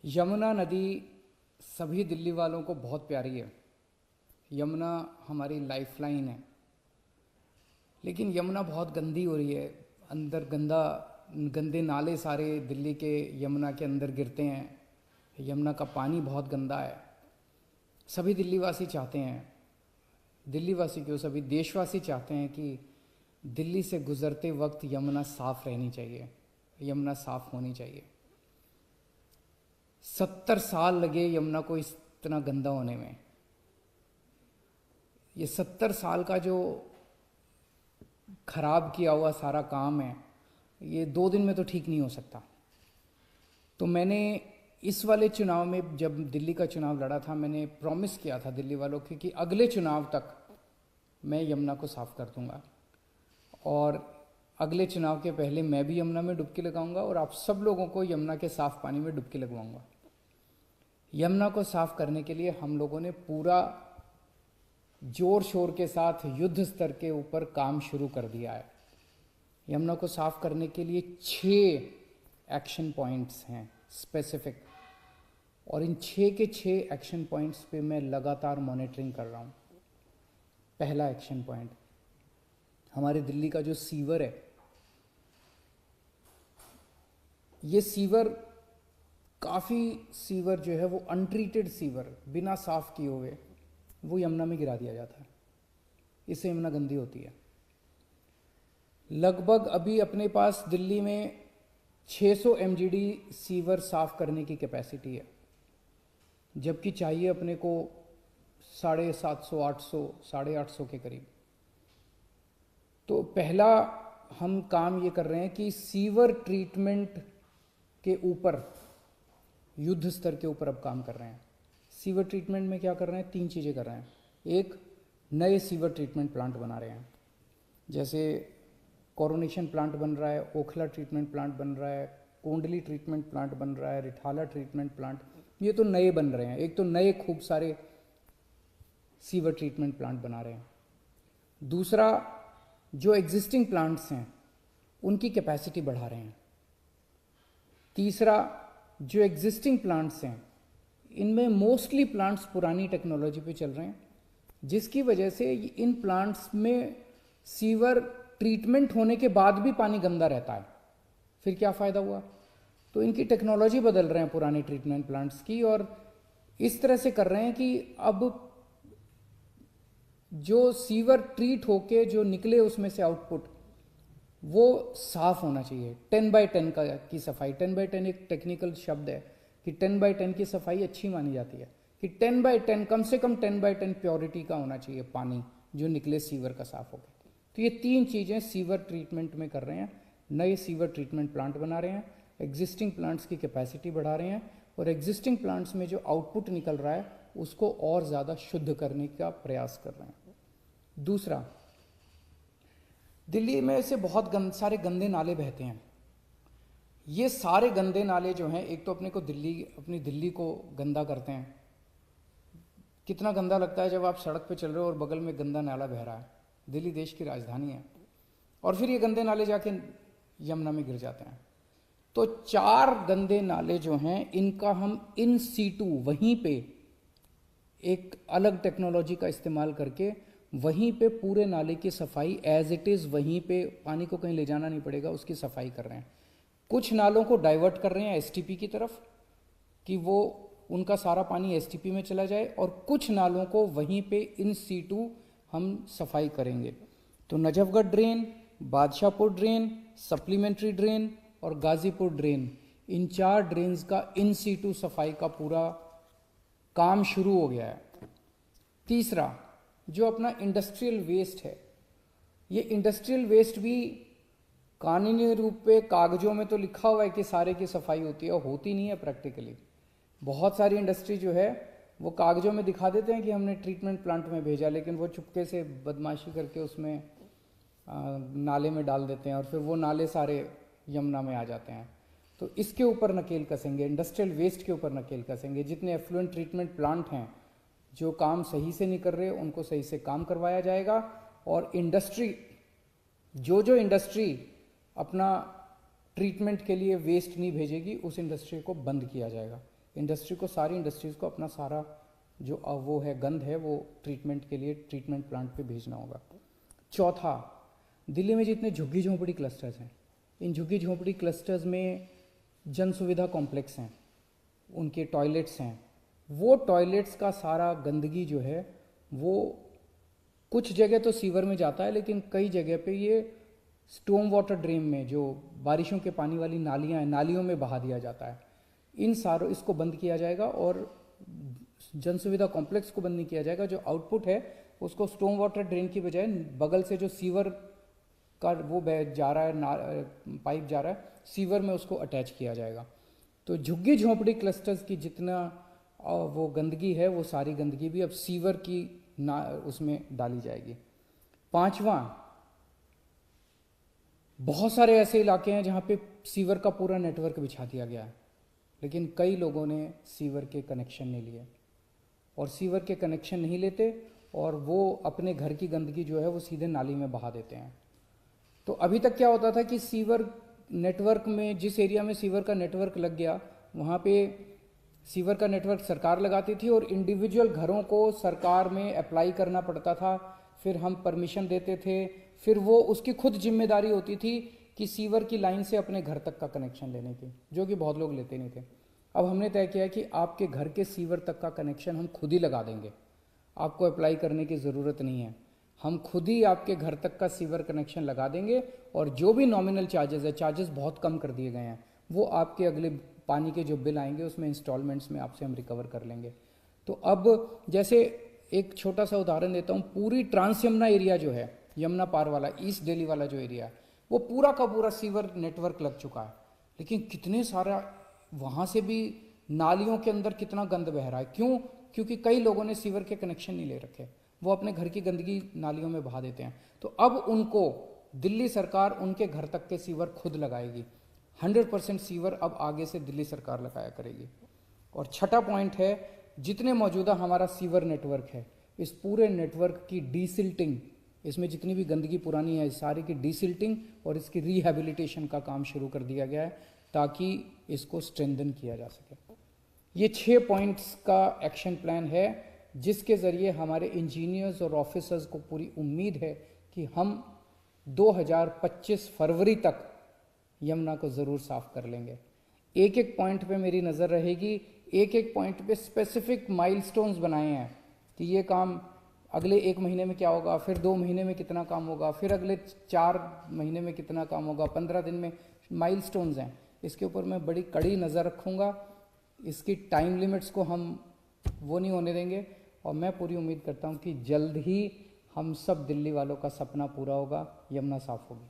यमुना नदी सभी दिल्ली वालों को बहुत प्यारी है। यमुना हमारी लाइफलाइन है, लेकिन यमुना बहुत गंदी हो रही है। अंदर गंदे नाले सारे दिल्ली के यमुना के अंदर गिरते हैं। यमुना का पानी बहुत गंदा है। सभी दिल्लीवासी चाहते हैं, दिल्लीवासी क्यों, सभी देशवासी चाहते हैं कि दिल्ली से गुजरते वक्त यमुना साफ रहनी चाहिए, यमुना साफ होनी चाहिए। 70 साल लगे यमुना को इतना गंदा होने में। ये 70 साल का जो खराब किया हुआ सारा काम है, ये 2 दिन में तो ठीक नहीं हो सकता। तो मैंने इस वाले चुनाव में, जब दिल्ली का चुनाव लड़ा था, मैंने प्रॉमिस किया था दिल्ली वालों को कि अगले चुनाव तक मैं यमुना को साफ कर दूंगा, और अगले चुनाव के पहले मैं भी यमुना में डुबकी लगाऊंगा और आप सब लोगों को यमुना के साफ पानी में डुबकी लगवाऊंगा। यमुना को साफ करने के लिए हम लोगों ने पूरा जोर शोर के साथ युद्ध स्तर के ऊपर काम शुरू कर दिया है। यमुना को साफ करने के लिए 6 एक्शन पॉइंट्स हैं स्पेसिफिक, और इन 6 के 6 एक्शन पॉइंट्स पे मैं लगातार मॉनिटरिंग कर रहा हूँ। पहला एक्शन पॉइंट, हमारे दिल्ली का जो सीवर है, ये सीवर काफ़ी सीवर जो है वो अनट्रीटेड सीवर, बिना साफ किए हुए वो यमुना में गिरा दिया जाता है। इससे यमुना गंदी होती है। लगभग अभी अपने पास दिल्ली में 600 MGD सीवर साफ करने की कैपेसिटी है, जबकि चाहिए अपने को 750, 800, 850 के करीब। तो पहला हम काम ये कर रहे हैं कि सीवर ट्रीटमेंट के ऊपर, युद्ध स्तर के ऊपर अब काम कर रहे हैं। सीवर ट्रीटमेंट में क्या कर रहे हैं? 3 चीज़ें कर रहे हैं। एक, नए सीवर ट्रीटमेंट प्लांट बना रहे हैं, जैसे कोरोनेशन प्लांट बन रहा है, ओखला ट्रीटमेंट प्लांट बन रहा है, कोंडली ट्रीटमेंट प्लांट बन रहा है, रिठाला ट्रीटमेंट प्लांट, ये तो नए बन रहे हैं। एक तो नए खूब सारे सीवर ट्रीटमेंट प्लांट बना रहे हैं। दूसरा, जो एग्जिस्टिंग प्लांट्स हैं उनकी कैपेसिटी बढ़ा रहे हैं। तीसरा, जो एग्जिस्टिंग प्लांट्स हैं इनमें मोस्टली प्लांट्स पुरानी टेक्नोलॉजी पे चल रहे हैं, जिसकी वजह से इन प्लांट्स में सीवर ट्रीटमेंट होने के बाद भी पानी गंदा रहता है। फिर क्या फ़ायदा हुआ? तो इनकी टेक्नोलॉजी बदल रहे हैं पुराने ट्रीटमेंट प्लांट्स की, और इस तरह से कर रहे हैं कि अब जो सीवर ट्रीट होके जो निकले उसमें से आउटपुट, वो साफ होना चाहिए। 10x10 की सफाई, 10x10 एक टेक्निकल शब्द है कि 10x10 की सफाई अच्छी मानी जाती है, कि 10x10 कम से कम 10x10 प्योरिटी का होना चाहिए पानी जो निकले सीवर का साफ होकर। तो ये 3 चीज़ें सीवर ट्रीटमेंट में कर रहे हैं। नए सीवर ट्रीटमेंट प्लांट बना रहे हैं, एग्जिस्टिंग प्लांट्स की कैपेसिटी बढ़ा रहे हैं, और एग्जिस्टिंग प्लांट्स में जो आउटपुट निकल रहा है उसको और ज़्यादा शुद्ध करने का प्रयास कर रहे हैं। दूसरा, दिल्ली में से बहुत सारे गंदे नाले बहते हैं। ये सारे गंदे नाले जो हैं, एक तो अपनी दिल्ली को गंदा करते हैं। कितना गंदा लगता है जब आप सड़क पे चल रहे हो और बगल में गंदा नाला बह रहा है। दिल्ली देश की राजधानी है, और फिर ये गंदे नाले जाके यमुना में गिर जाते हैं। तो 4 गंदे नाले जो हैं इनका हम इन सीटू वहीं पे एक अलग टेक्नोलॉजी का इस्तेमाल करके वहीं पे पूरे नाले की सफाई एज इट इज़, वहीं पे पानी को कहीं ले जाना नहीं पड़ेगा, उसकी सफाई कर रहे हैं। कुछ नालों को डाइवर्ट कर रहे हैं STP की तरफ कि वो उनका सारा पानी STP में चला जाए, और कुछ नालों को वहीं पे इन सीटू हम सफाई करेंगे। तो Najafgarh drain, Badshahpur drain, supplementary drain और गाजीपुर ड्रेन, इन 4 ड्रेन्स का इन सीटू सफाई का पूरा काम शुरू हो गया है। तीसरा, जो अपना इंडस्ट्रियल वेस्ट है, ये इंडस्ट्रियल वेस्ट भी कानूनी रूप पे कागजों में तो लिखा हुआ है कि सारे की सफाई होती है, होती नहीं है प्रैक्टिकली। बहुत सारी इंडस्ट्री जो है वो कागजों में दिखा देते हैं कि हमने ट्रीटमेंट प्लांट में भेजा, लेकिन वो चुपके से बदमाशी करके उसमें नाले में डाल देते हैं, और फिर वो नाले सारे यमुना में आ जाते हैं। तो इसके ऊपर नकेल कसेंगे, इंडस्ट्रियल वेस्ट के ऊपर नकेल कसेंगे। जितने एफ्लुएंट ट्रीटमेंट प्लांट हैं जो काम सही से नहीं कर रहे उनको सही से काम करवाया जाएगा, और इंडस्ट्री जो इंडस्ट्री अपना ट्रीटमेंट के लिए वेस्ट नहीं भेजेगी उस इंडस्ट्री को बंद किया जाएगा। इंडस्ट्री को, सारी इंडस्ट्रीज़ को अपना सारा जो वो है गंद है वो ट्रीटमेंट के लिए ट्रीटमेंट प्लांट पे भेजना होगा। चौथा, दिल्ली में जितने झुग्गी झोंपड़ी क्लस्टर्स हैं, इन झुग्गी झोंपड़ी क्लस्टर्स में जन सुविधा कॉम्प्लेक्स हैं, उनके टॉयलेट्स हैं, वो टॉयलेट्स का सारा गंदगी जो है वो कुछ जगह तो सीवर में जाता है, लेकिन कई जगह पे ये स्टॉर्म वाटर ड्रेन में, जो बारिशों के पानी वाली नालियाँ हैं, नालियों में बहा दिया जाता है। इन सारों इसको बंद किया जाएगा और जन सुविधा कॉम्प्लेक्स को बंद नहीं किया जाएगा। जो आउटपुट है उसको स्टॉर्म वाटर ड्रेन की बजाय बगल से जो सीवर का वो जा रहा है, पाइप जा रहा है, सीवर में उसको अटैच किया जाएगा। तो झुग्गी झोंपड़ी क्लस्टर्स की जितना वो गंदगी है वो सारी गंदगी भी अब सीवर की उसमें डाली जाएगी। पांचवा, बहुत सारे ऐसे इलाके हैं जहाँ पे सीवर का पूरा नेटवर्क बिछा दिया गया है, लेकिन कई लोगों ने सीवर के कनेक्शन नहीं लिए, और सीवर के कनेक्शन नहीं लेते और वो अपने घर की गंदगी जो है वो सीधे नाली में बहा देते हैं। तो अभी तक क्या होता था कि सीवर नेटवर्क में, जिस एरिया में सीवर का नेटवर्क लग गया वहाँ पे सीवर का नेटवर्क सरकार लगाती थी और इंडिविजुअल घरों को सरकार में अप्लाई करना पड़ता था, फिर हम परमिशन देते थे, फिर वो उसकी खुद जिम्मेदारी होती थी कि सीवर की लाइन से अपने घर तक का कनेक्शन लेने की, जो कि बहुत लोग लेते नहीं थे। अब हमने तय किया कि आपके घर के सीवर तक का कनेक्शन हम खुद ही लगा देंगे, आपको अप्लाई करने की ज़रूरत नहीं है, हम खुद ही आपके घर तक का सीवर कनेक्शन लगा देंगे, और जो भी नॉमिनल चार्जेस है, चार्जेस बहुत कम कर दिए गए हैं, वो आपके अगले पानी के जो बिल आएंगे उसमें इंस्टॉलमेंट्स में आपसे हम रिकवर कर लेंगे। तो अब जैसे एक छोटा सा उदाहरण देता हूँ, पूरी ट्रांस यमुना एरिया जो है, यमुना पार वाला, ईस्ट दिल्ली वाला जो एरिया है, वो पूरा का पूरा सीवर नेटवर्क लग चुका है, लेकिन कितने सारा वहाँ से भी नालियों के अंदर कितना गंद बह रहा है। क्यों? क्योंकि कई लोगों ने सीवर के कनेक्शन नहीं ले रखे, वो अपने घर की गंदगी नालियों में बहा देते हैं। तो अब उनको दिल्ली सरकार उनके घर तक के सीवर खुद लगाएगी, 100% सीवर अब आगे से दिल्ली सरकार लगाया करेगी। और छठा पॉइंट है, जितने मौजूदा हमारा सीवर नेटवर्क है, इस पूरे नेटवर्क की डीसिल्टिंग, इसमें जितनी भी गंदगी पुरानी है सारी की डीसिल्टिंग और इसकी रिहैबिलिटेशन का काम शुरू कर दिया गया है, ताकि इसको स्ट्रेंथन किया जा सके। ये 6 पॉइंट्स का एक्शन प्लान है, जिसके ज़रिए हमारे इंजीनियर्स और ऑफिसर्स को पूरी उम्मीद है कि हम 2025 फरवरी तक यमुना को ज़रूर साफ कर लेंगे। एक एक पॉइंट पे मेरी नज़र रहेगी, एक एक पॉइंट पे स्पेसिफिक माइलस्टोन्स बनाए हैं कि ये काम अगले 1 महीने में क्या होगा, फिर 2 महीने में कितना काम होगा, फिर अगले 4 महीने में कितना काम होगा, 15 दिन में, माइलस्टोन्स हैं। इसके ऊपर मैं बड़ी कड़ी नज़र रखूँगा, इसकी टाइम लिमिट्स को हम वो नहीं होने देंगे, और मैं पूरी उम्मीद करता हूँ कि जल्द ही हम सब दिल्ली वालों का सपना पूरा होगा, यमुना साफ होगी।